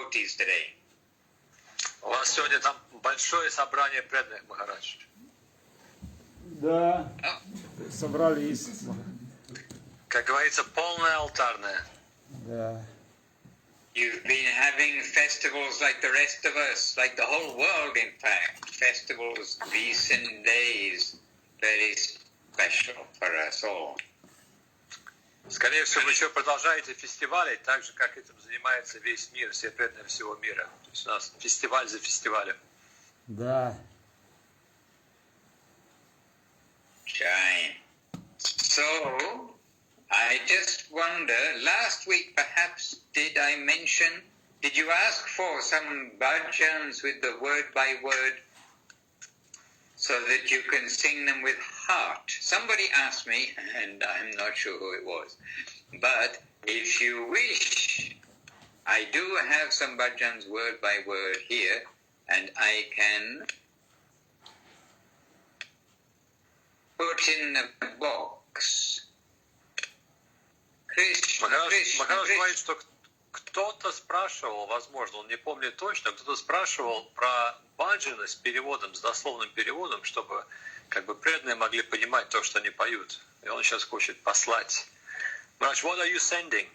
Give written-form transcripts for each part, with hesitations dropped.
devotees today. У вас сегодня там большое собрание преданных, Махарадж. Да, собрались. Как говорится, полное алтарное. Да. You've been having festivals like the rest of us, like the whole world, in fact. Festivals, recent days, very special for us all. Скорее всего, вы еще продолжаете фестивали, так же, как этим занимается весь мир, все преданные всего мира. То есть у нас фестиваль за фестивалем. Да. Jai. So, I just wonder, last week perhaps did you ask for some bhajans with the word by word so that you can sing them with heart? Somebody asked me, and I'm not sure who it was, but if you wish, I do have some bhajans word by word here, and I can put in the box. Махарадж говорит, что кто-то спрашивал, возможно, он не помнит точно, кто-то спрашивал про баджаны с переводом, с дословным переводом, чтобы как бы преданные могли понимать то, что они поют. И он сейчас хочет послать. Maharaj, what are you sending?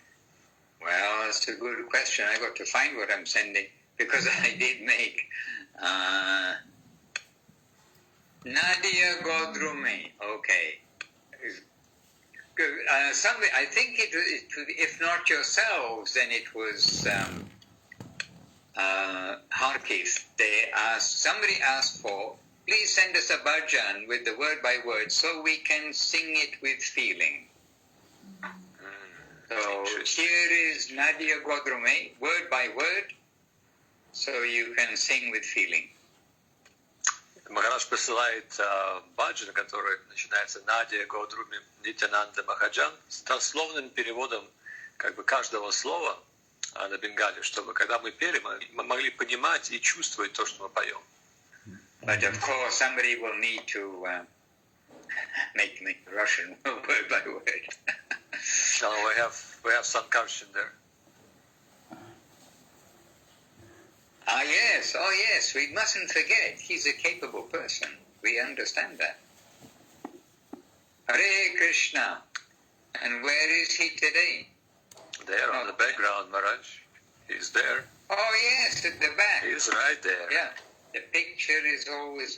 Well, that's a good question. I got to find what I'm sending because I did make Nadia Godrume. Okay. Somebody, I think it if not yourselves, then it was Harkif. Somebody asked for, please send us a bhajan with the word by word so we can sing it with feeling. So here is Nadia Godrume, word by word, so you can sing with feeling. Махарадж посылает баджан, который начинается Надя Годруми Нитянанда Махаджан, с дословным переводом как бы каждого слова на бенгале, чтобы когда мы пели, мы могли понимать и чувствовать то, что мы поем. But of course, somebody will need to make me Russian word by word. No, we have some Karshan there. Yes, we mustn't forget, he's a capable person. We understand that. Hare Krishna. And where is he today? There on the background, Maharaj. He's there. Oh yes, at the back. He's right there. Yeah, the picture is always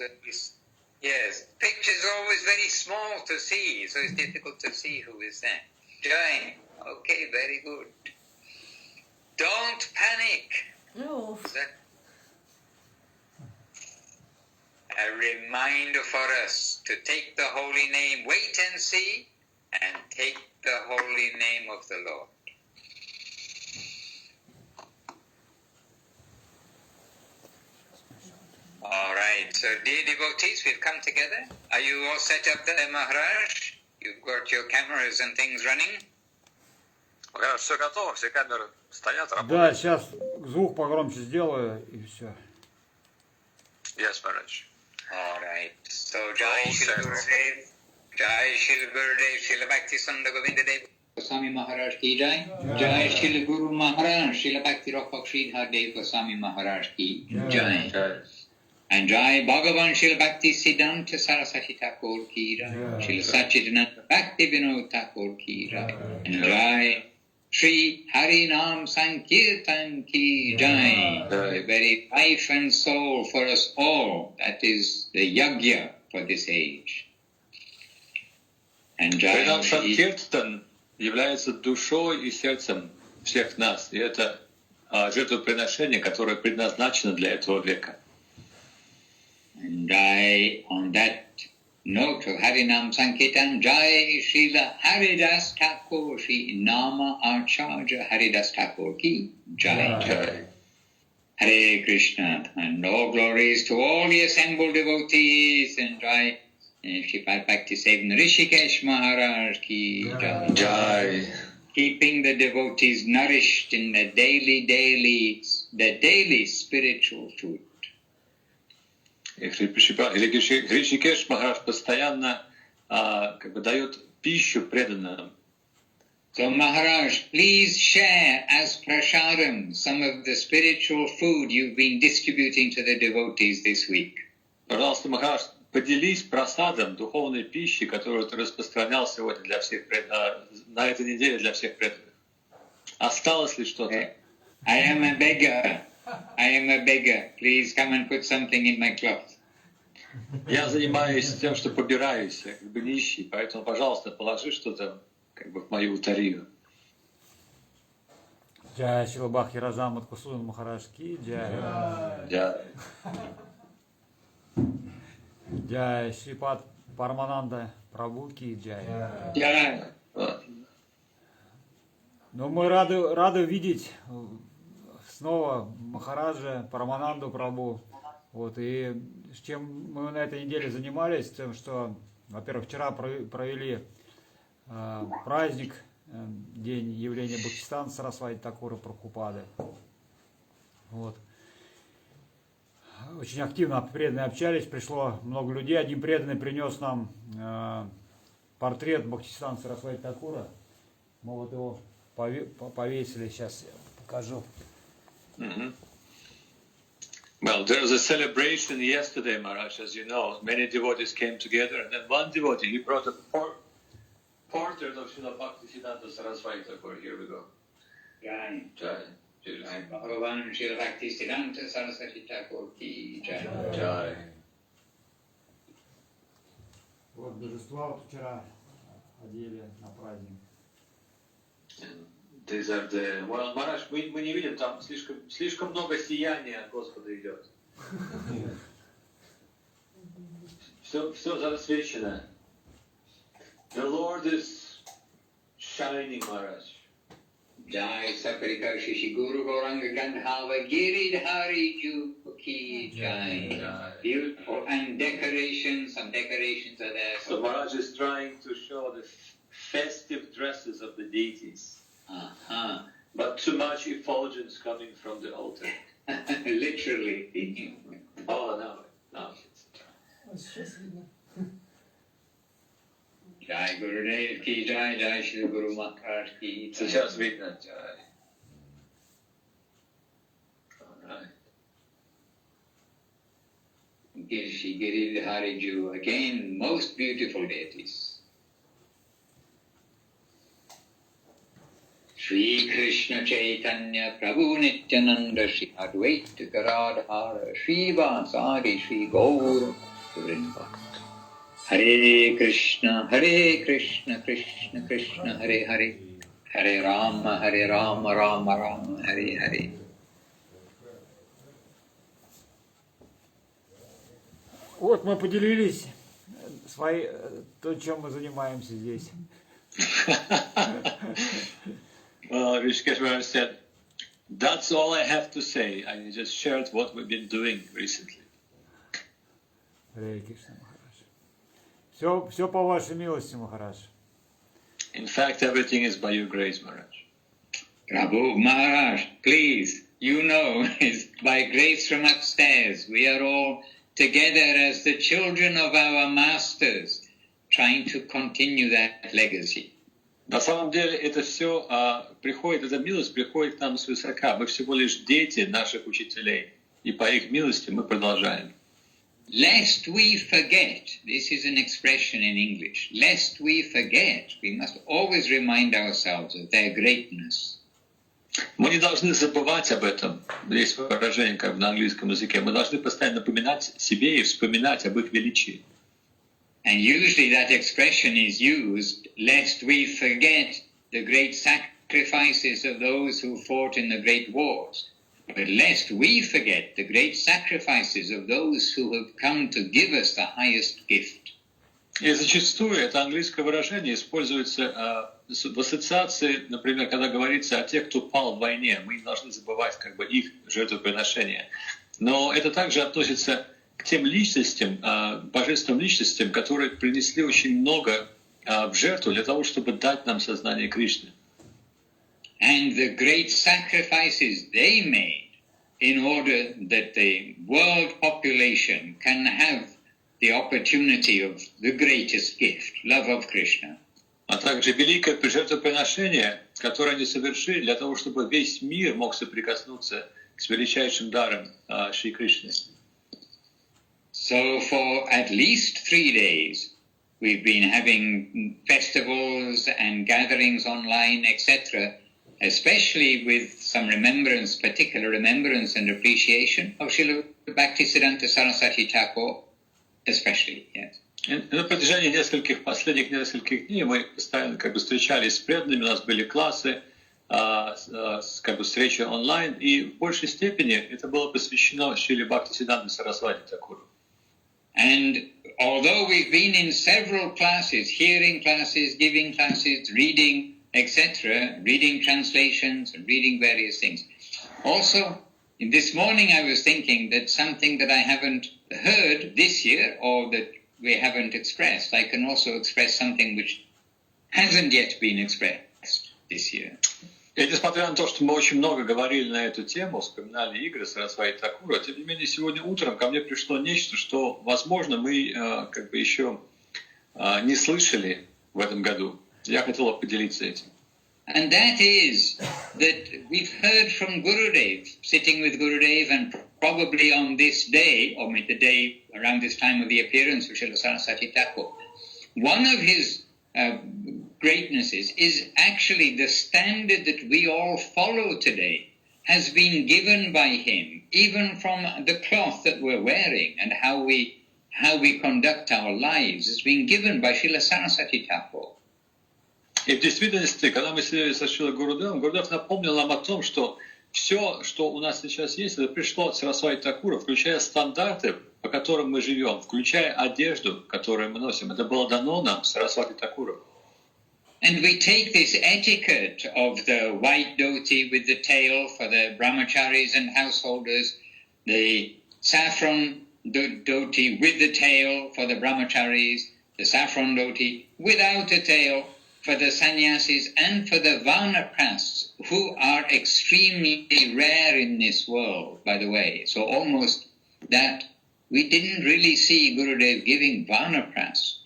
very small to see, so it's difficult to see who is there. Jai. Okay, very good. Don't panic. No. A reminder for us to take the holy name, wait and see, and take the holy name of the Lord. All right, so dear devotees, we've come together. Are you all set up there, Maharaj? You've got your cameras and things running? Маharaj, все готово, все камеры стоят, Да, работают. сейчас звук погромче сделаю и все. Yes, Maharaj. All right. So Jai Shri Gurudev, Jai Shri Gurudev, Srila Bhakti Sunda Govinda Dev Goswami Maharaj ki Jai, Jai Shri Guru Maharaj, Srila Bhakti Rapak Sridhar Dev Goswami Maharaj ki Jai. And Jai Bhagavan Srila Bhakti Siddhanta Saraswati Thakur ki Jai, Srila Satchidananda Bhakti Vinod Thakur ki Jai, and Jai Shri Hari Nam Sankirtan ki Jai, the very life and soul for us all. That is the yagya for this age. And Jai Харинам Санкиртан является душой и сердцем всех нас. И это жертвоприношение, которое предназначено для этого века. And Jai, on that note of Harinam Sankirtan, Jai Srila Haridas Thakur, Sri Nama Acharya Haridas Thakur ki Jai. Jai. Hare Krishna, and all glories to all the assembled devotees, and Jai Sripad Bhakti Sevan Rishikesh Maharaj ki Jai. Jai. Keeping the devotees nourished in the daily spiritual food. И Ришикеш Махарадж постоянно как бы дает пищу преданным So Maharaj, please share as prasadam some of the spiritual food you've been distributing to the devotees this week. Пожалуйста, Махарадж, поделись просадом духовной пищи, которую ты распространял сегодня для всех на этой неделе для всех преданных. Осталось ли что-то? I am a beggar. I am a beggar. Please come and put something in my cloth. Я занимаюсь тем, что побираюсь, я как бы нищий, поэтому, пожалуйста, положи что-то как бы в мою утарию. Джай Шрила Бхактираса Мадхусудан Махарадж ки джай. Джай. Джай Шрипад Парамананда Прабху ки джай. Jai. Но мы рады видеть снова Махараджа, Парамананду Прабху. Вот, и с чем мы на этой неделе занимались, тем, что, во-первых, вчера провели праздник, день явления Бхактисидханта Сарасвати Такура Прабхупады. Вот. Очень активно преданные общались, пришло много людей. Один преданный принес нам портрет Бхактисидханта Сарасвати Такура. Мы вот его повесили, сейчас я покажу. Well, there was a celebration yesterday, Maharaj, as you know. Many devotees came together, and then one devotee, he brought a portrait of Srila Bhaktisiddhanta Saraswati Thakur. Here we go. Jai. Jai. Jai. Bhagavan Srila Bhaktisiddhanta Saraswati Thakur ki jai. Jai. Вот божества вот вчера одели на праздник. These are the... Well, Maharaj, мы не видим, там слишком много сияния от Господа идет. Все засвечено. The Lord is shining, Maharaj. Jai Sakarika Shishi Guru Gauranga Gandhava Giridhari Ju ki jai. Beautiful. And decorations, some decorations are there. So Maharaj is trying to show the festive dresses of the deities. But too much effulgence coming from the altar. Literally. Oh, no. Jai Gurudev ki jai, Jai Shri Guru Maharaj ki jai. Сейчас видно, Jai. All right. Shri Giridhari Ju, again, most beautiful deities. Shri Krishna Chaitanya Prabhu Nityananda Shri Advaita Garadhara Shri Vasadi Shri Gaur Vrinda. Hare Krishna Krishna Krishna Hare Hare Hare Rama Rama Rama Hare Hare. Вот мы поделились то, чем мы занимаемся здесь. Well, Rishikesh Maharaj said, that's all I have to say. I just shared what we've been doing recently. Харе Кришна, Махарадж. Все по вашей милости, Махарадж. In fact, everything is by your grace, Maharaj. Prabhu Maharaj, please, you know, it's by grace from upstairs. We are all together as the children of our masters, trying to continue that legacy. На самом деле это все эта милость приходит к нам свысока. Мы всего лишь дети наших учителей, и по их милости мы продолжаем. Lest we forget, this is an expression in English, lest we forget, we must always remind ourselves of their greatness. Мы не должны забывать об этом. Есть выражение как на английском языке. Мы должны постоянно напоминать себе и вспоминать об их величии. And usually that expression is used lest we forget the great sacrifices of those who fought in the great wars, but lest we forget the great sacrifices of those who have come to give us the highest gift. И зачастую это английское выражение используется в ассоциации, например, когда говорится о тех, кто пал в войне. Мы не должны забывать как бы их жертвоприношения. Но это также относится к тем личностям, божественным личностям, которые принесли очень много в жертву для того, чтобы дать нам сознание Кришны. And the great sacrifices they made in order that the world population can have the opportunity of the greatest gift, love of Krishna. а также великое жертвоприношение, которое они совершили для того, чтобы весь мир мог соприкоснуться с величайшим даром Шри Кришны. So for at least 3 days, we've been having festivals and gatherings online, etc., especially with some remembrance, particular remembrance and appreciation of Srila Bhaktisiddhanta Saraswati Thakur, especially, yes. На протяжении последних нескольких дней мы постоянно встречались с преданными, у нас были классы, встречи онлайн, и в большей степени это было посвящено Шриле Бхактисиддханте Сарасвати Тхакуру. And although we've been in several classes, hearing classes, giving classes, reading, etc., reading translations and reading various things. Also, this morning I was thinking that something that I haven't heard this year or that we haven't expressed, I can also express something which hasn't yet been expressed this year. И несмотря на то, что мы очень много говорили на эту тему, вспоминали игры Сарасвати Тхакура, тем не менее сегодня утром ко мне пришло нечто, что, возможно, мы еще не слышали в этом году. Я хотел поделиться этим. And that is that we've heard from Gurudev, sitting with Gurudev, and probably on this day, or the day around this time of the appearance of Srila Saraswati Thakur, one of his greatnesses is actually the standard that we all follow today has been given by him, even from the cloth that we're wearing and how we conduct our lives, has been given by Srila Saraswati Thakur. И в действительности, когда мы сидели со Шрилой Гурудевом, Гурудев напомнил нам о том, что все, что у нас сейчас есть, это пришло от Сарасвати Тхакура, включая стандарты, по которым мы живем, включая одежду, которую мы носим. Это было дано нам Сарасвати Тхакуру. And we take this etiquette of the white dhoti with the tail for the brahmacharis and householders, the saffron dhoti with the tail for the brahmacharis, the saffron dhoti without a tail for the sannyasis and for the vanaprasts, who are extremely rare in this world, by the way. So almost that we didn't really see Gurudev giving vanaprast.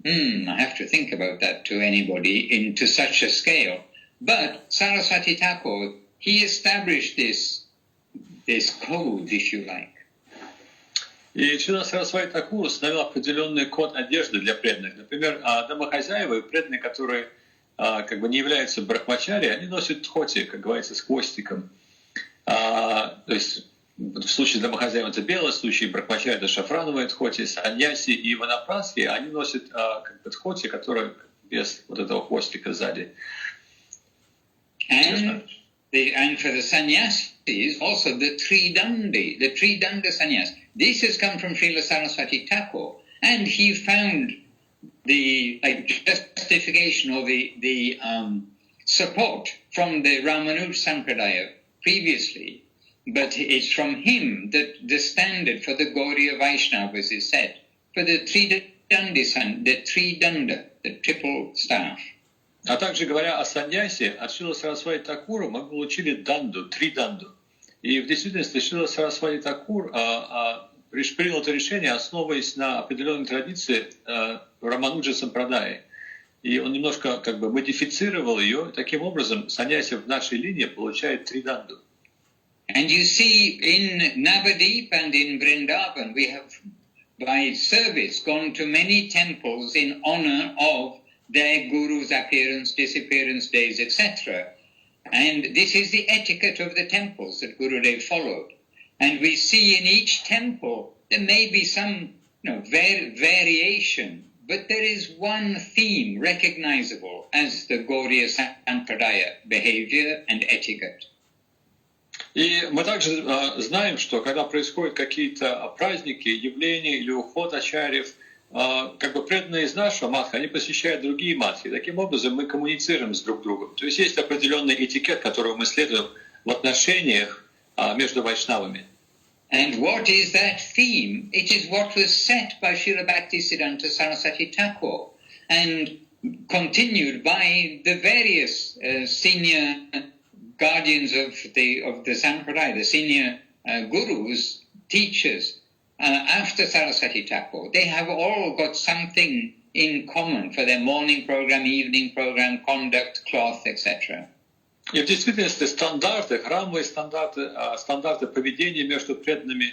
I have to think about that to anybody to such a scale. But Saraswati Thakur, he established this code, if you like. И Шрила Сарасвати Тхакур установил определенный код одежды для преданных. Например, домохозяева и преданные, которые не являются брахмачари, они носят дхоти, как говорится, с хвостиком. То есть в случае домохозяев это белое, в случае брахмачари это шафрановые дхоти, саньяси и ванапраски, они носят дхоти, которые без вот этого хвостика сзади. And for the sannyasis, also the Tridanda sannyas. This has come from Srila Saraswati Thakur, and he found the justification or the support from the Ramanuja Sampradaya previously, but it's from him that the standard for the Gaudiya Vaishnavas is set. For the Tridanda, the triple staff. А также говоря о саньясе, от Шрила Сарасвати Тхакура мы получили данду, три данду. И в действительности Шрила Сарасвати Тхакур принял это решение, основываясь на определенной традиции Рамануджа Сампрадаи. И он немножко модифицировал ее, таким образом саньяси в нашей линии получает три данду. And you see in Navadip and in Vrindavan we have by service gone to many temples in honor of their guru's appearance, disappearance days, etc. And this is the etiquette of the temples that Gurudev followed. And we see in each temple there may be some variation, but there is one theme recognizable as the Gaudiya Sampradaya behavior and etiquette. И мы также знаем, что когда происходят какие-то праздники, явления или уход ачарьев, преданные из нашего матха, они посещают другие матхи. Таким образом мы коммуницируем с друг другом. То есть есть определенный этикет, которого мы следуем в отношениях между вайшнавами. And what is that theme? It is what was set by Srila Bhaktisiddhanta Saraswati Thakur and continued by the various senior guardians of the Sampradaya, the senior gurus, teachers. After Saraswati Thakur, they have all got something in common for their morning program, evening program, conduct, cloth, etc. И в действительности стандарты, храмовые стандарты, стандарты поведения между преданными,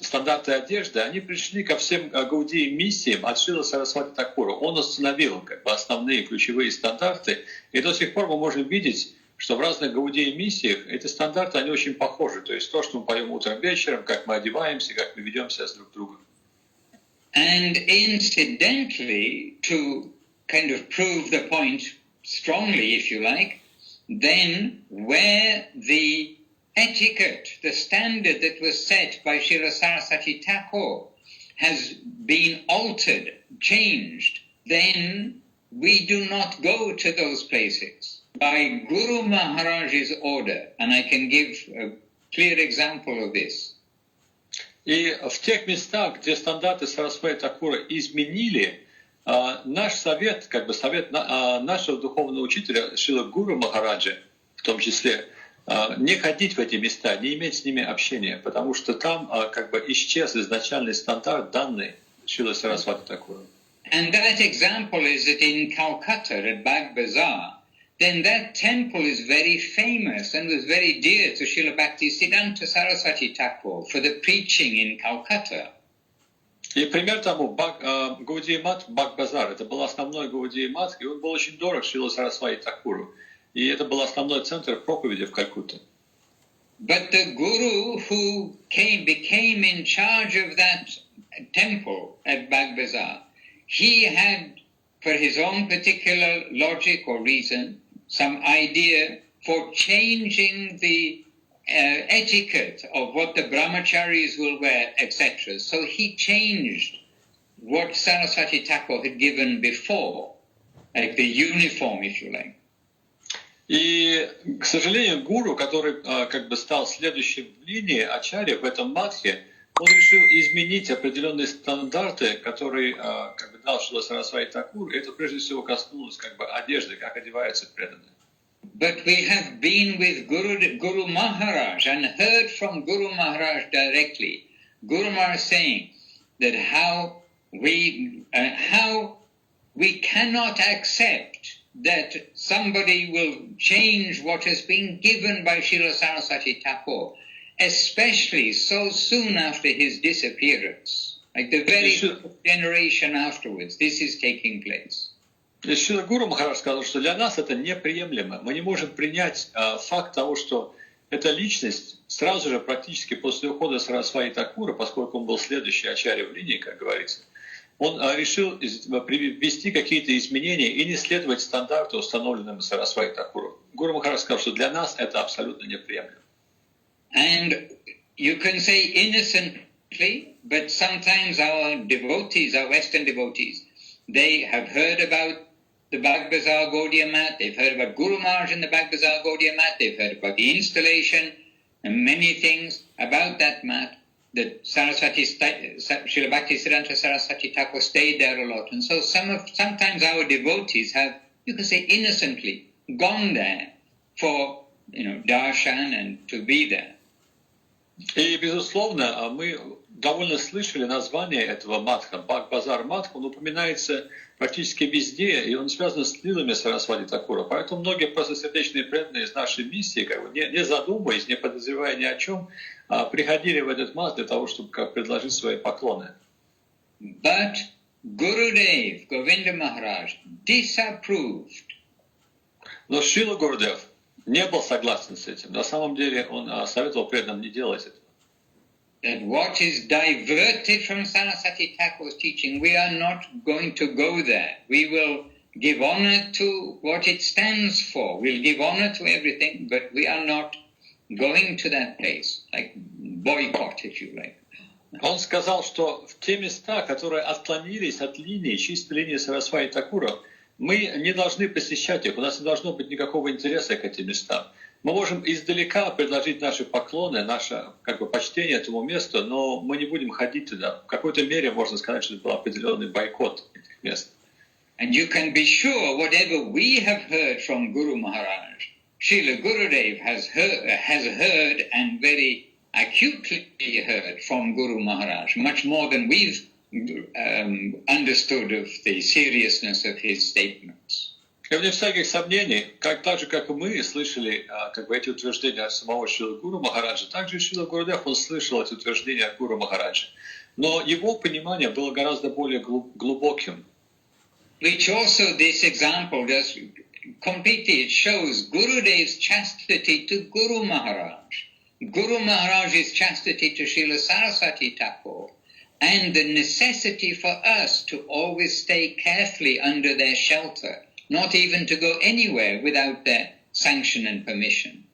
стандарты одежды, они пришли ко всем гаудиям миссиям от Шрилы Сарасвати Такура. Он установил как бы основные ключевые стандарты, и до сих пор мы можем видеть, что в разных гаудиям миссиях эти стандарты, они очень похожи. То есть то, что мы поем утром, вечером, как мы одеваемся, как мы ведем себя с друг другом. And incidentally, to kind of prove the point strongly, if you like, then where the etiquette, the standard that was set by Srila Saraswati Thakur has been altered, changed, then we do not go to those places by Guru Maharaj's order. And I can give a clear example of this. И в тех местах, где стандарты Сарасвати Такура изменили, наш совет, как бы совет нашего духовного учителя Шрила Гуру Махараджа, в том числе, не ходить в эти места, не иметь с ними общения, потому что там как бы исчез изначальный стандарт, данный Шрилой Сарасвати Такура. And that example is that in Calcutta at Bag Bazaar, then that temple is very famous and was very dear to Srila Bhaktisiddhanta Saraswati Thakur for the preaching in Calcutta. И пример тому, Гаудия-мат, Баг-базар, это был основной Гаудия-мат, и он был очень дорог Шриле Сарасвати Такуру. И это был основной центр проповеди в Калькутте. But the guru who became in charge of that temple at Bag-bazar, he had, for his own particular logic or reason, some idea for changing the etiquette of what the brahmacharis will wear, etc. So he changed what Saraswati Thakur had given before, like the uniform, if you like. И, к сожалению, гуру, который как бы стал следующим в линии ачарья в этом матхе, он решил изменить определенные стандарты, которые как бы дал Шрила Сарасвати Такур. Это прежде всего коснулось как бы одежды, как одеваются преданные. But we have been with Guru Maharaj and heard from Guru Maharaj directly. Guru Maharaj saying that how we cannot accept that somebody will change what has been given by Srila Saraswati Thakur, especially so soon after his disappearance, like the very generation afterwards. This is taking place. И Шрила Гуру Махарадж сказал, что для нас это неприемлемо. Мы не можем принять факт того, что эта личность сразу же, практически после ухода Сарасвати Такура, поскольку он был следующий ачарья в линии, как говорится, он решил ввести какие-то изменения и не следовать стандарту, установленному Сарасвати Такуру. Гуру Махарадж сказал, что для нас это абсолютно неприемлемо. And you can say innocently, but sometimes our devotees, our Western devotees, they have heard about the Bag-bazar Gaudiya mat, they've heard about Guru Maharaj in the Bag-bazar Gaudiya mat, they've heard about the installation and many things about that mat, that Srila Bhaktisiddhanta Saraswati Thakur stayed there a lot. And so sometimes our devotees have, you can say innocently, gone there for, darshan and to be there. И, безусловно, мы довольно слышали название этого матха, Баг-базар матха, он упоминается практически везде, и он связан с лилами Сарасвати Такура. Поэтому многие просто сердечные преданные из нашей миссии, как бы, не задумываясь, не подозревая ни о чем, приходили в этот мат для того, чтобы предложить свои поклоны. But Gurudev, Govinda Maharaj, disapproved. Но Шрила Гурудев не был согласен с этим. На самом деле он советовал преданным не делать этого. That what is diverted from Saraswati Thakur's teaching, we are not going to go there. We will give honor to what it stands for. We'll give honor to everything, but we are not going to that place, like boycott, if you like. Он сказал, что в те места, которые отклонились от линии, чистой линии Сарасвати Такура, мы не должны посещать их, у нас не должно быть никакого интереса к этим местам. Мы можем издалека предложить наши поклоны, наше как бы почтение этому месту, но мы не будем ходить туда. В какой-то мере можно сказать, что это был определенный бойкот этих мест. And you can be sure whatever we have heard from Guru Maharaj, Srila Gurudev has heard and very acutely heard from Guru Maharaj, much more than we've understood of the seriousness of his statements. И вне всяких сомнений, так же, как и мы слышали как бы эти утверждения от самого Шрилы Гуру Махараджа, также и Шрила Гурудев, он слышал эти утверждения от Гуру Махараджа. Но его понимание было гораздо более глубоким. Which also this example does completely, it shows Gurudev's chastity to Guru Maharaj, Guru Maharaj's chastity to Srila Saraswati Thakur, and the necessity for us to always stay carefully under their shelter, not even to go anywhere without their sanction and permission.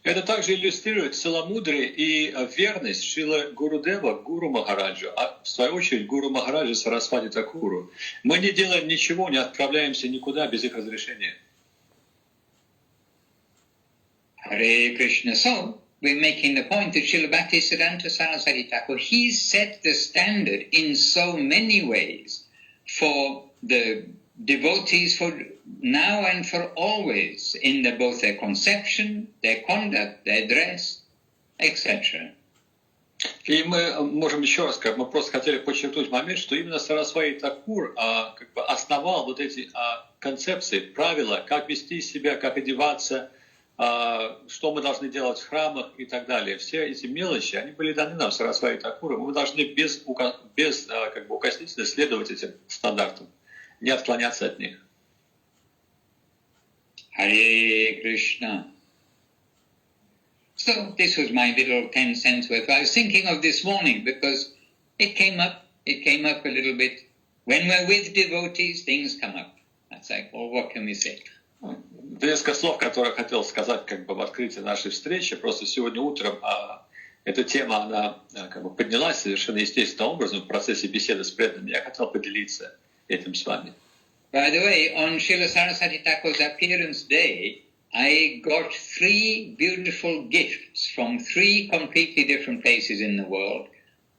Это также иллюстрирует целомудрие и верность Шрилы Гурудева Гуру Махараджу, а в свою очередь Гуру Махараджа Сарасвати Такуру. Мы не делаем ничего, не отправляемся никуда без их разрешения. Hare Krishna. So, we're making the point that Srila Bhaktisiddhanta Saraswati Thakur, he set the standard in so many ways for the devotees for now and for always in both their conception, their conduct, their dress, etc. И мы можем еще раз сказать, мы просто хотели подчеркнуть момент, что именно Сарасвати Такур как бы основал вот эти концепции, правила, как вести себя, как одеваться, что мы должны делать в храмах и так далее. Все эти мелочи, они были даны нам Сарасвати Такуром. Мы должны без как бы укоснительно следовать этим стандартам, не отклоняться от них. Hare Krishna. So this was my little 10 cents worth. I was thinking of this morning because it came up a little bit. When we're with devotees, things come up. That's like, well, what can we say? Несколько слов, которые я хотел сказать как бы в открытии нашей встречи. Просто сегодня утром эта тема, она как бы поднялась совершенно естественным образом в процессе беседы с преданными. Я хотел поделиться этим с вами. By the way, on Srila Saraswati Thakur's appearance day, I got 3 beautiful gifts from 3 completely different places in the world,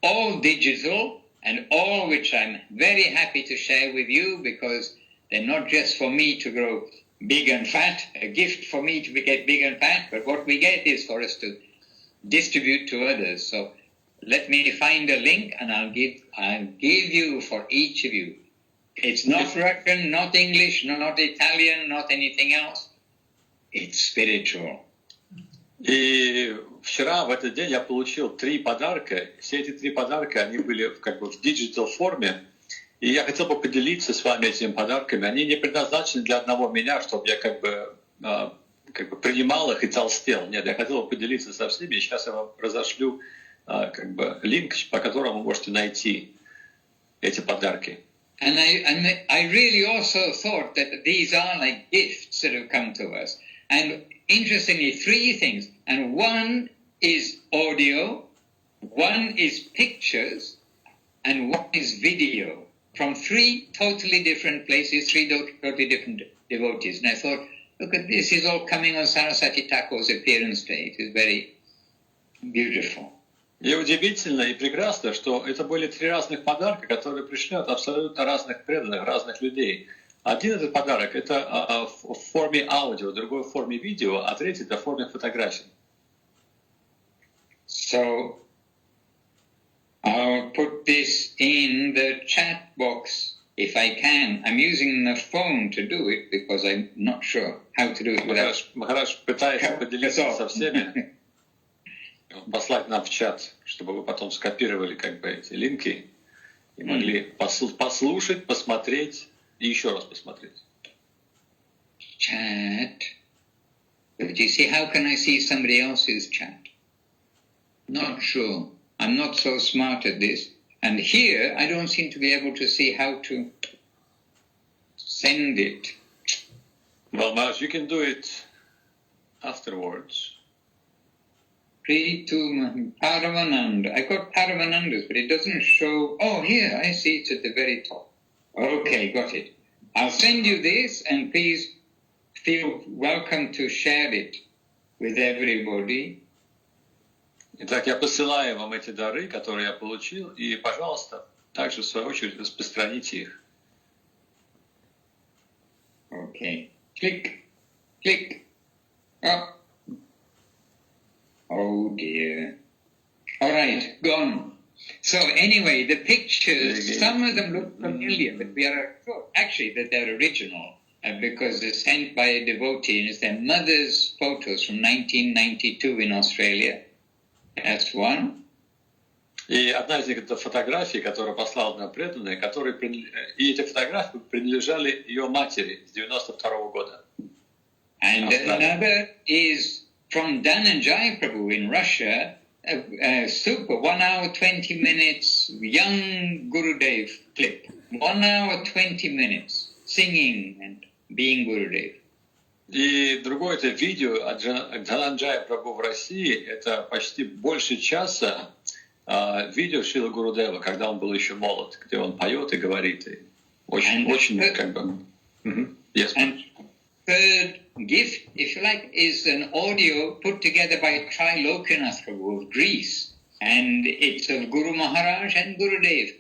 all digital and all which I'm very happy to share with you because they're not just for me to grow big and fat, a gift for me to get big and fat, but what we get is for us to distribute to others. So let me find a link and I'll give you for each of you. It's not Russian, not English, not Italian, not anything else. It's spiritual. И вчера, в этот день, я получил 3 подарка. Все эти 3 подарка, они были как бы в диджитал форме. И я хотел бы поделиться с вами этими подарками. Они не предназначены для одного меня, чтобы я как бы принимал их и толстел. Нет, я хотел бы поделиться со всеми. И сейчас я вам разошлю как бы линк, по которому вы можете найти эти подарки. And I really also thought that these are like gifts that have come to us. And interestingly, 3 things. And one is audio, one is pictures, and one is video. From 3 totally different places, 3 totally different devotees. And I thought, look at this, is all coming on Saraswati Thakur's appearance day. It is very beautiful. И удивительно и прекрасно, что это были 3 разных подарка, которые пришли от абсолютно разных преданных, разных людей. Один этот подарок это в форме аудио, другой в форме видео, а третий это в форме фотографий. So I'll put this in the chat box if I can. I'm using the phone to do it because I'm not sure how to do it without... Махарадж пытается поделиться со всеми, послать нам в чат, чтобы вы потом скопировали как бы эти линки и могли послушать, посмотреть и еще раз посмотреть. Chat. But you see, how can I see somebody else's chat? Not sure. I'm not so smart at this. And here, I don't seem to be able to see how to send it. Well, Maharaj, you can do it afterwards. Paramananda. I got Paramanandas, but it doesn't show. Oh, here, I see it's at the very top. Okay, got it. I'll send you this, and please feel welcome to share it with everybody. Итак, я посылаю вам эти дары, которые я получил, и, пожалуйста, также в свою очередь распространите их. Okay. Click. Click. Oh dear. All right, gone. So anyway, the pictures, some of them look familiar, but we are sure actually that they're original because they're sent by a devotee, and it's their mother's photos from 1992 in Australia. That's one. И одна из них это фотографии, которую послал нам преданный, и эти фотографии принадлежали ее матери с 92 года. And another is from Dhananjaya Prabhu in Russia, a super 1 hour 20 minutes young Gurudev clip. 1 hour 20 minutes singing and being Gurudev. И другое это видео от Дхананджая Прабху в России, это почти больше часа видео Шрилы Гурудева, когда он был еще молод, где он поет и говорит. И очень как бы... Yes. And third gift, if you like, is an audio put together by Trilokanath Prabhu of Greece. And it's of Guru Maharaj and Gurudev.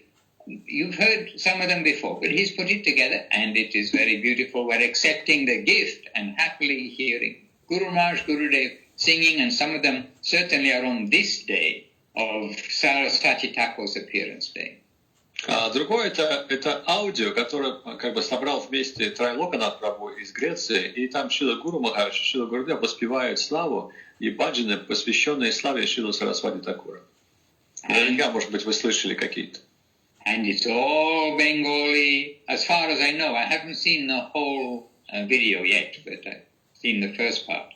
You've heard some of them before, but he's put it together and it is very beautiful. We're accepting the gift and happily hearing Guru Maharaj, Gurudev singing, and some of them certainly are on this day of Saraswati Thakur's appearance day. Другое это аудио, которое как бы собрал вместе Трайлоканат Прабху из Греции, и там Шрила Гуру Махарадж, Шрила Гурудев воспевают славу и баджаны, посвященные славе Шрилы Сарасвати Такура. Наверняка, может быть, вы слышали какие-то. And it's all Bengali, as far as I know. I haven't seen the whole video yet, but I've seen the first part.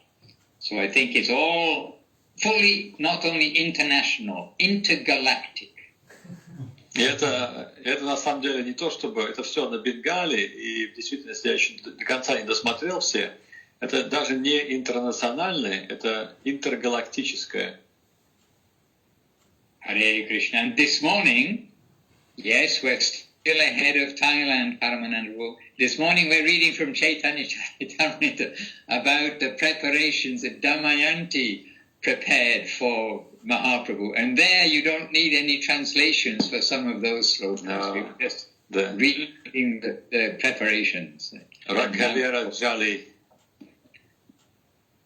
So I think it's all fully, not only international, intergalactic. И это на самом деле не то, чтобы это все на бенгале, и в действительности я еще до конца не досмотрел все. Это даже не интернациональное, это интергалактическое. Hare Krishna. And this morning, yes, we're still ahead of Thailand, Paramananda. This morning we're reading from Chaitanya Charitamrita about the preparations that Damayanti prepared for Mahaprabhu. And there you don't need any translations for some of those slokas. No, We're just reading the preparations. Рагхавера Джали.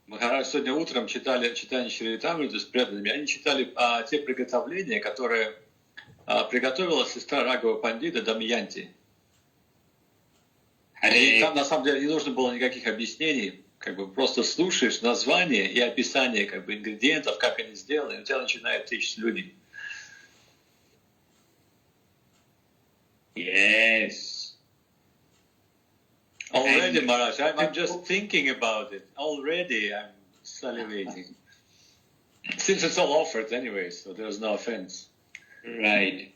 Махарадж сегодня утром читали читание Чаритамриты с преданными. Они читали те приготовления, которые приготовила сестра Рагава Пандита Дамьянти. И там на самом деле не нужно было никаких объяснений. Как бы просто слушаешь название и описание как бы ингредиентов, как они сделаны, и у тебя начинает течь слюни. Yes. Already, Maharaj, I'm just thinking about it. Already I'm salivating. Since it's all offered anyway, so there's no offense. Right.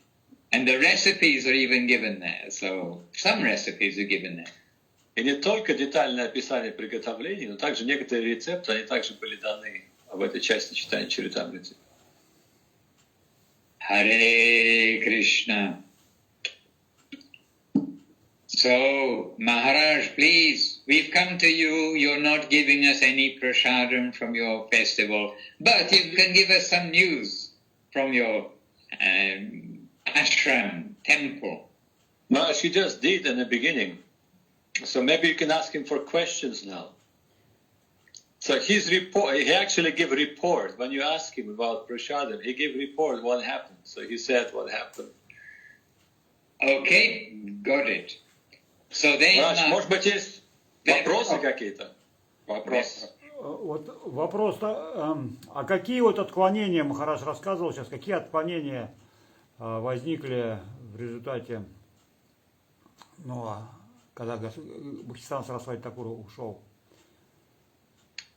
And the recipes are even given there. So some recipes are given there. И не только детальное описание приготовлений, но также некоторые рецепты, они также были даны в этой части читания Чаритамриты. Hare Krishna. So, Maharaj, please, we've come to you. You're not giving us any prasadam from your festival, but you can give us some news from your ashram, temple. Maharaj, he just did in the beginning. So maybe you can ask him for questions now. So his report, he actually gave a report. When you ask him about prasadam, he gave a report what happened. So he said what happened. Okay, got it. So then, Maharaj, может быть, есть вопросы какие-то? Вопросы. Вот вопрос, а какие вот отклонения, Махарадж рассказывал сейчас, какие отклонения возникли в результате, когда Бхактисиданта Сарасвати Такур ушел?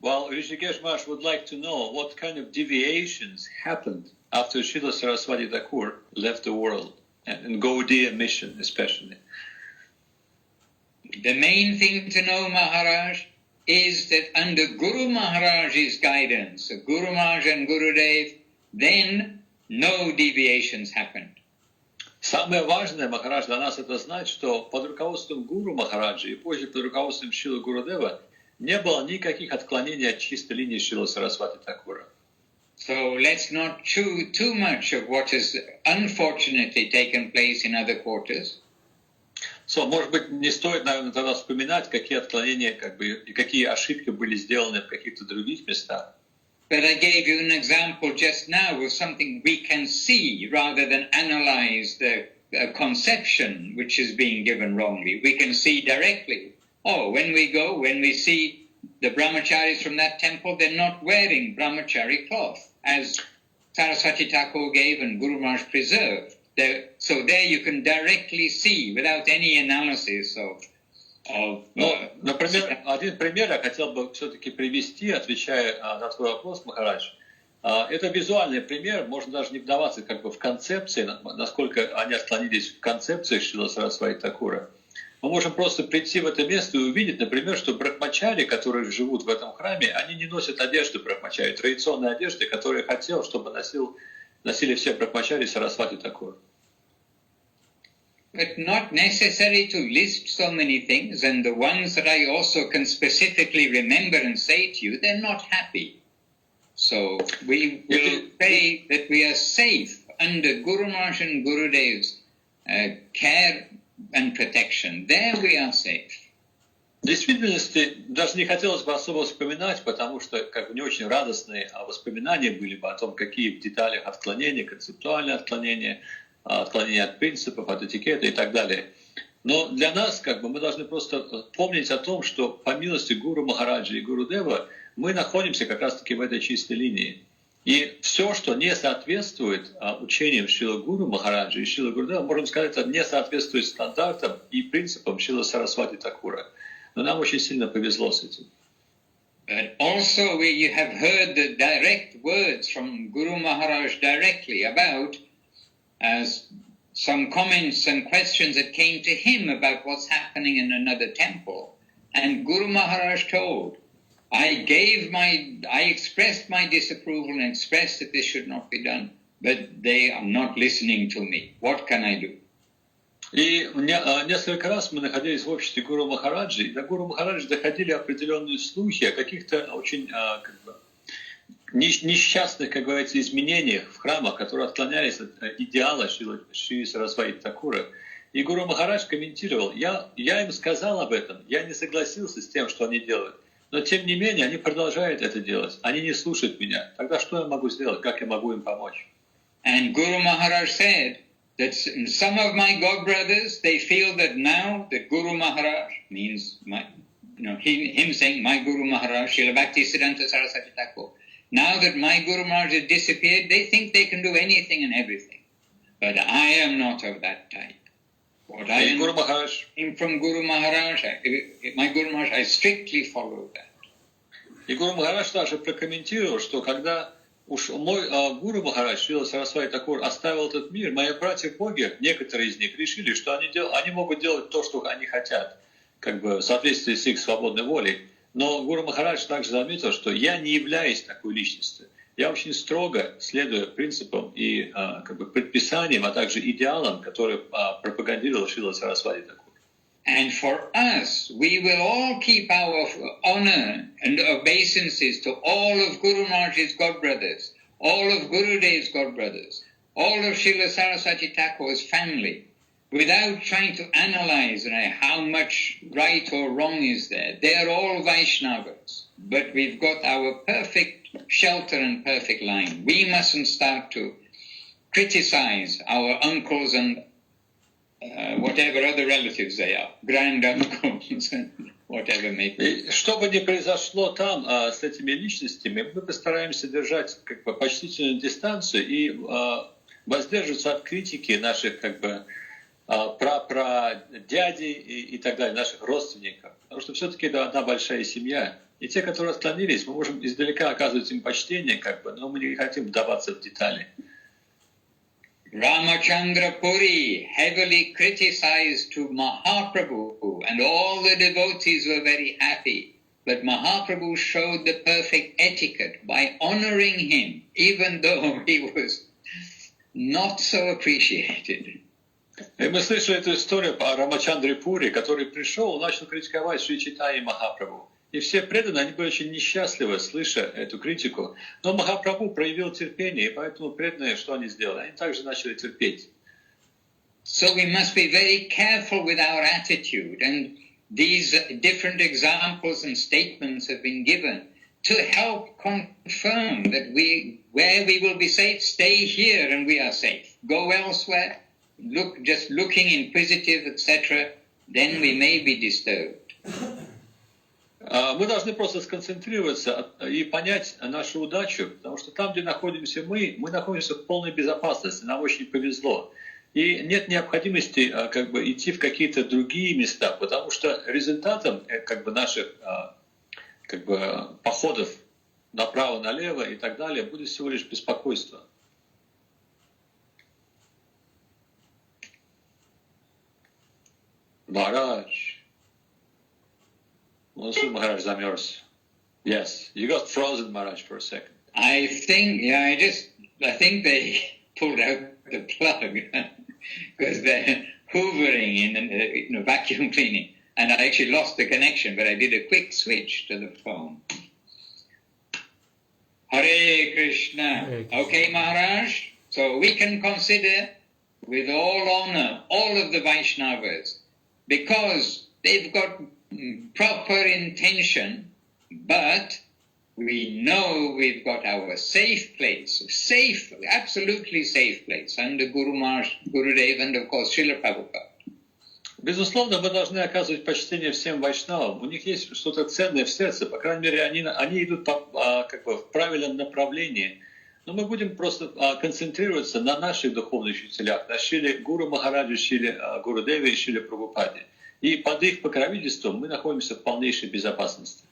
Well, Rishikesh Maharaj would like to know what kind of deviations happened after Srila Saraswati Thakur left the world, and Gaudiya mission especially. The main thing to know, Maharaj, is that under Guru Maharaj's guidance, Guru Maharaj and Gurudev, then no deviations happened. Самое важное, Махарадж, для нас это знать, что под руководством Гуру Махараджа и позже под руководством Шрилы Гурудева не было никаких отклонений от чистой линии Шрилы Сарасвати Такура. So let's not chew too much of what has unfortunately taken place in other quarters. So, может быть, не стоит, наверное, тогда вспоминать, какие отклонения и какие ошибки были сделаны в каких-то других местах. But I gave you an example just now of something we can see rather than analyze the conception which is being given wrongly. We can see directly. Oh, when we see the brahmacharis from that temple, they're not wearing brahmachari cloth, as Saraswati Thakur gave and Guru Maharaj preserved. So there you can directly see without any analysis of например, один пример я хотел бы все-таки привести, отвечая на твой вопрос, Махарадж. Это визуальный пример, можно даже не вдаваться как бы в концепции, насколько они отклонились в концепции Шрила Сарасвати Такура. Мы можем просто прийти в это место и увидеть, например, что брахмачари, которые живут в этом храме, они не носят одежды брахмачари, традиционной одежды, которую я хотел, чтобы носили все брахмачари Сарасвати Такура. But not necessary to list so many things, and the ones that I also can specifically remember and say to you, they're not happy. So we will say that we are safe under Guru Maharaj and Gurudev's care and protection. There we are safe. В действительности даже не хотелось бы особо вспоминать, потому что как бы не очень радостные воспоминания были бы о том, какие в деталях отклонения, концептуальные отклонения от принципов, от этикета и так далее. Но для нас как бы мы должны просто помнить о том, что по милости Гуру Махараджа и Гуру Дева мы находимся как раз-таки в этой чистой линии. И все, что не соответствует учениям Шрила Гуру Махараджа и Шрила Гурудева, можем сказать, это не соответствует стандартам и принципам Шрила Сарасвати Такура. Но нам очень сильно повезло с этим. But also you have heard the direct words from Guru Maharaj directly about some comments and questions that came to him about what's happening in another temple. And Guru Maharaj told, I expressed my disapproval and expressed that this should not be done, but they are not listening to me. What can I do? И несколько раз мы находились в обществе Гуру Махараджи, и до Гуру Махараджи доходили определенные слухи о каких-то очень несчастных, как говорится, изменениях в храмах, которые отклонялись от идеала Шри Сарасвати Такура. И Гуру Махарадж комментировал, я им сказал об этом, я не согласился с тем, что они делают, но тем не менее они продолжают это делать, они не слушают меня. Тогда что я могу сделать, как я могу им помочь? And Guru Maharaj said that some of my godbrothers, they feel that now that Guru Maharaj means him saying my Guru Maharaj, Srila Bhaktisiddhanta Saraswati Thakur. Now that my Guru Maharaj has disappeared, they think they can do anything and everything. But I am not of that type. What I am from Guru Maharaj, my Guru Maharaj, I strictly follow that. И Гуру Махарадж также прокомментировал, что когда уж мой Гуру Махарадж, Шрила Сарасвати Такур, оставил этот мир, мои братья-боги, некоторые из них решили, что они могут делать то, что они хотят, как бы в соответствии с их свободной волей. Но Гуру Махарадж также заметил, что я не являюсь такой личностью. Я очень строго следую принципам и как бы предписаниям, а также идеалам, которые пропагандировал Шрила Сарасвати Такур. And for us, we will all keep our honor and obeisances to all of Guru Maharaj's godbrothers, all of Gurudev's godbrothers, all of Srila Saraswati Thakur's family, without trying to analyze how much right or wrong is there. They are all Vaishnavas, but we've got our perfect shelter and perfect line. We mustn't start to criticize our uncles and whatever other relatives they are, granduncles and whatever may be. И что бы ни произошло там с этими личностями, мы постараемся держать как бы почтительную дистанцию и воздерживаться от критики наших как бы прапрадядей и так далее, наших родственников. Потому что все-таки это одна большая семья. И те, которые отклонились, мы можем издалека оказывать им почтение, как бы, но мы не хотим вдаваться в детали. Ramachandra Puri heavily criticized to Mahaprabhu, and all the devotees were very happy. But Mahaprabhu showed the perfect etiquette by honoring him, even though he was not so appreciated. И мы слышали эту историю о Рамачандре Пури, который пришел и начал критиковать Шри Чайтанью и Махапрабху. И все преданные, они были очень несчастливы, слыша эту критику. Но Махапрабху проявил терпение, и поэтому преданные, что они сделали? Они также начали терпеть. So we must be very careful with our attitude. And these different examples and statements have been given to help confirm that where we will be safe, stay here and we are safe. Go elsewhere, just looking inquisitive, etc., then we may be disturbed. Мы должны просто сконцентрироваться и понять нашу удачу, потому что там, где находимся мы находимся в полной безопасности, нам очень повезло. И нет необходимости идти в какие-то другие места, потому что результатом наших походов направо-налево и так далее будет всего лишь беспокойство. Махарадж. Maharaj замерз. Yes, you got frozen, Maharaj, for a second. I think they pulled out the plug because they're hoovering and vacuum cleaning, and I actually lost the connection. But I did a quick switch to the phone. Hare Krishna. Okay, Maharaj. So we can consider, with all honor, all of the Vaishnavas, because they've got proper intention, but we know we've got our safe place, absolutely safe place under Guru Maharaj, Gurudev, and of course Srila Prabhupada. Безусловно, мы должны оказывать почтение всем вайшнавам. У них есть что-то ценное в сердце, по крайней мере, они идут в правильном направлении. Но мы будем просто концентрироваться на наших духовных учителях, на Шриле Гуру Махараджу, Шриле Гурудеве и Шриле Прабхупаде. И под их покровительством мы находимся в полнейшей безопасности.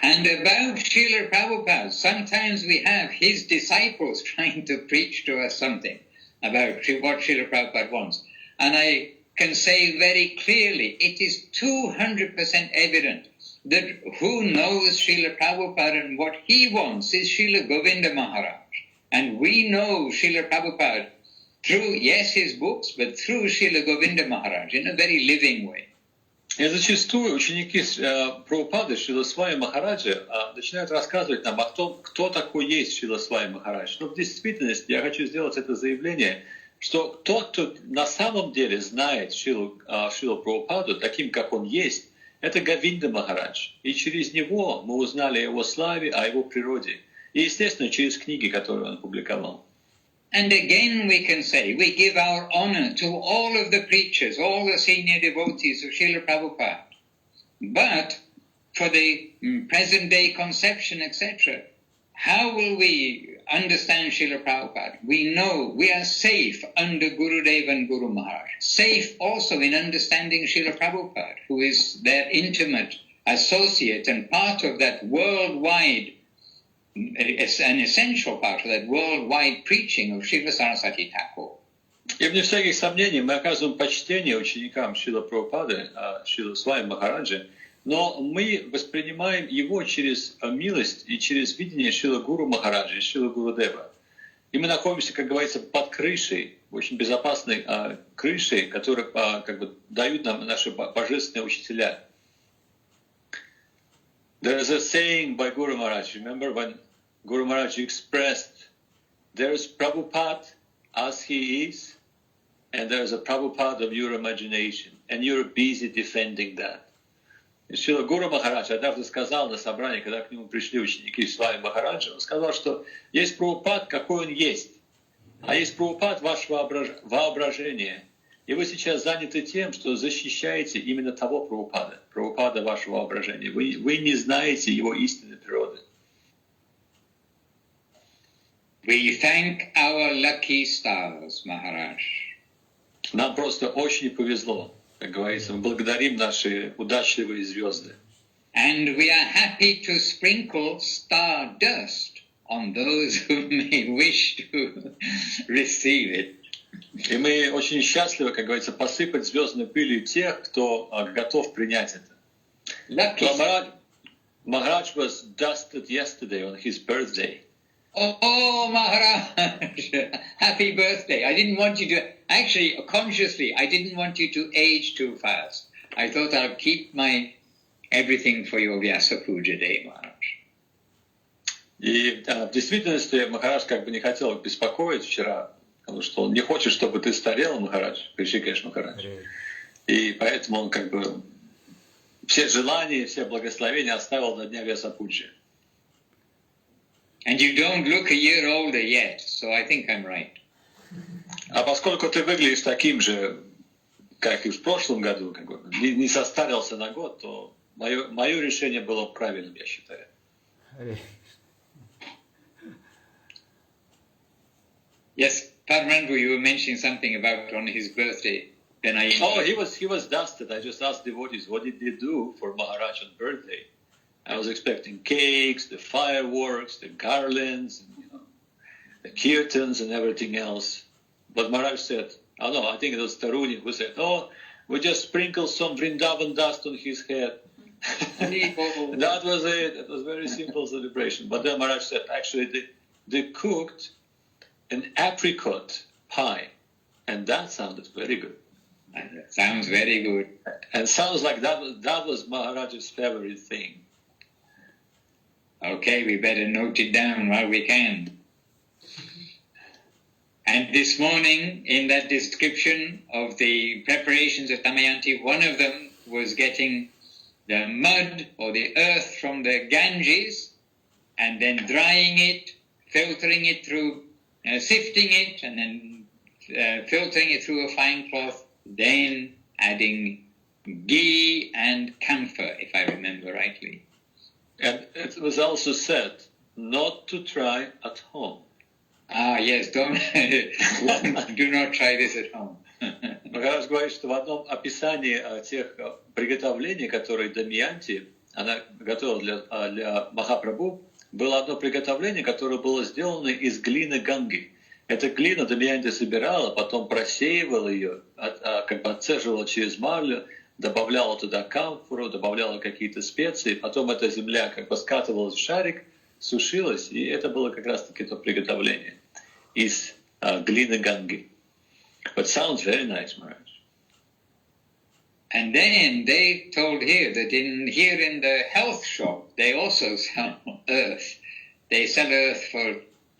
And about Srila Prabhupada, sometimes we have his disciples trying to preach to us something about what Srila Prabhupada wants. And I can say very clearly, it is 200% evident that who knows Srila Prabhupada and what he wants is Srila Govinda Maharaj. And we know Srila Prabhupada through, yes, his books, but through Srila Govinda Maharaj in a very living way. И зачастую ученики Прабхупады, Шрила Свами Махараджа, начинают рассказывать нам о том, кто такой есть Шрила Свами Махарадж. Но в действительности я хочу сделать это заявление, что тот, кто на самом деле знает Шрилу Прабхупаду таким, как он есть, это Говинда Махарадж. И через него мы узнали о его славе, о его природе. И, естественно, через книги, которые он публиковал. And again we can say, we give our honor to all of the preachers, all the senior devotees of Srila Prabhupada. But for the present day conception, etc., how will we understand Srila Prabhupada? We know we are safe under Gurudev and Guru Maharaj. Safe also in understanding Srila Prabhupada, who is their intimate associate and part of that worldwide, an essential part of that worldwide preaching of Srila Saraswati Thakur. И вне всяких сомнений мы оказываем почтение ученикам Шрила Прабхупады, Шрила Свами Махараджа, но мы воспринимаем его через милость и через видение Шрила Гуру Махараджа и Шрила Гурудева. И мы находимся, как говорится, под крышей, очень безопасной крышей, которую дают нам наши божественные учителя. There is a saying by Guru Maharaj. Remember when Guru Maharaj expressed, there is Prabhupada as he is, and there is a Prabhupada of your imagination, and you're busy defending that. И Шрила Гуру Махарадж однажды сказал на собрании, когда к нему пришли ученики Свами Махараджа, он сказал, что есть Прабхупад, какой он есть, а есть Прабхупад вашего воображения. И вы сейчас заняты тем, что защищаете именно того Прабхупада вашего воображения. Вы не знаете его истинной природы. We thank our lucky stars, Maharaj. Нам просто очень повезло, как говорится. Мы благодарим наши удачливые звезды. And we are happy to sprinkle star dust on those who may wish to receive it. И мы очень счастливы, как говорится, посыпать звездной пылью тех, кто готов принять это. Maharaj was dusted yesterday on his birthday. Oh, Maharaj, happy birthday. I didn't want you to, actually, consciously, I didn't want you to age too fast. I thought I'll keep my everything for your Vyasa Puja day, Maharaj. И в действительности Махарадж не хотел беспокоить вчера, потому что он не хочет, чтобы ты старел, Махарадж, Ришикеш Махарадж. И поэтому он все желания, все благословения оставил на дня Vyasa Puja. And you don't look a year older yet, so I think I'm right. А поскольку ты выглядишь таким же, как и в прошлом году, как бы, не состарился на год, то мое решение было правильным, я считаю. Yes, Paramanandai, you were mentioning something about on his birthday. Then he was dusted. I just asked devotees, what did they do for Maharaj's birthday? I was expecting cakes, the fireworks, the garlands, and, the kirtans and everything else. But Maharaj said, oh no, I think it was Taruni who said, oh, we just sprinkled some Vrindavan dust on his head. That was it. It was a very simple celebration. But then Maharaj said, actually, they cooked an apricot pie, and that sounded very good. That sounds very good. And sounds like that was Maharaj's favorite thing. Okay, we better note it down while we can. And this morning, in that description of the preparations of Damayanti, one of them was getting the mud or the earth from the Ganges and then drying it, filtering it through, sifting it, and then filtering it through a fine cloth, then adding ghee and camphor, if I remember rightly. And it was also said not to try at home. Ah, yes, do not try this at home. Махарадж говорит, что в одном описании тех приготовлений, которые Дамьянти, она готовила для Махапрабху, было одно приготовление, которое было сделано из глины Ганги. Эта глина Дамьянти собирала, потом просеивала ее, как бы отцеживала через марлю, добавляла туда камфору, добавляла какие-то специи, потом эта земля как бы скатывалась в шарик, сушилась, и это было как раз-таки то приготовление из глины Ганги. But sounds very nice, Maharaj. And then they told here that here in the health shop, they also sell earth. They sell earth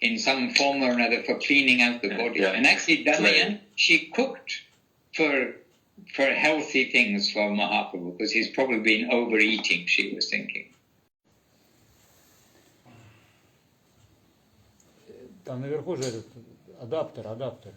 in some form or another for cleaning out the body. Yeah. And actually, Damayan, she cooked for healthy things for Mahaprabhu, because he's probably been overeating, she was thinking. Там наверху же этот адаптер.